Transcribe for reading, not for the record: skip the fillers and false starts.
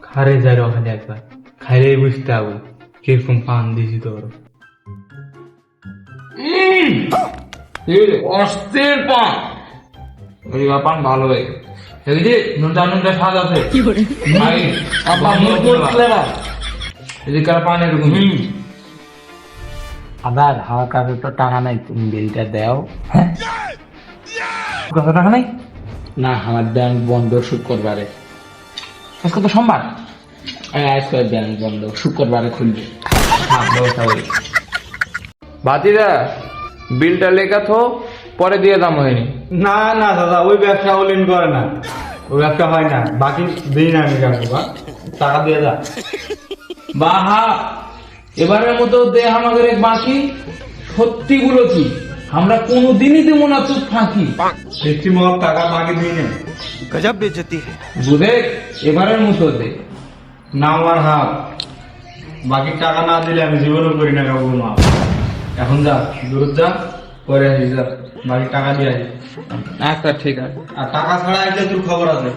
খারে যাই ওখানে একবার খাইলেই বুঝতে হবে কিরকম পান দিছি তোর। অস্থির পান, পান ভালো হয়। নুনটা নুনটা স্বাদ আছে। পান এরকম। আবার হাওয়া কারোর তো টাকা নাই, তুমি বিলটা দাও। কত টাকা নাই? না, আমার ব্যাংক বন্ধ শুক্রবারে। আজকে তো সোমবার। আজকে ব্যাংক বন্ধ, শুক্রবারে খুলবে। ভাতিরা বিলটা লেখা থো, পরে দিয়ে দাম হয়নি। না না দাদা, ওই ব্যবসা অলিন করে না, ওই ব্যবসা হয় না। বাকি দিন আমি রাখবো, টাকা দিয়ে যা। বাহা এবারের মতো দে আমাদের এক বাকি। সত্যি বলেছি, আমরা কোনোদিনই দেবো না চুপ ফাঁকি। সৃষ্টি মহল টাকা বাকি দিই না। गजब बेइज्जती है। বুঝে এবারের মতো দে। না আমার হাত, বাকি টাকা না দিলে আমি জীবনও করি না কাউকে মাপ। এখন যা, দূর যা, পরে আসি যা, বাকি টাকা দিয়ে আসি। আচ্ছা ঠিক আছে। আর টাকা ছাড়া আসলে তোর খবর আছে।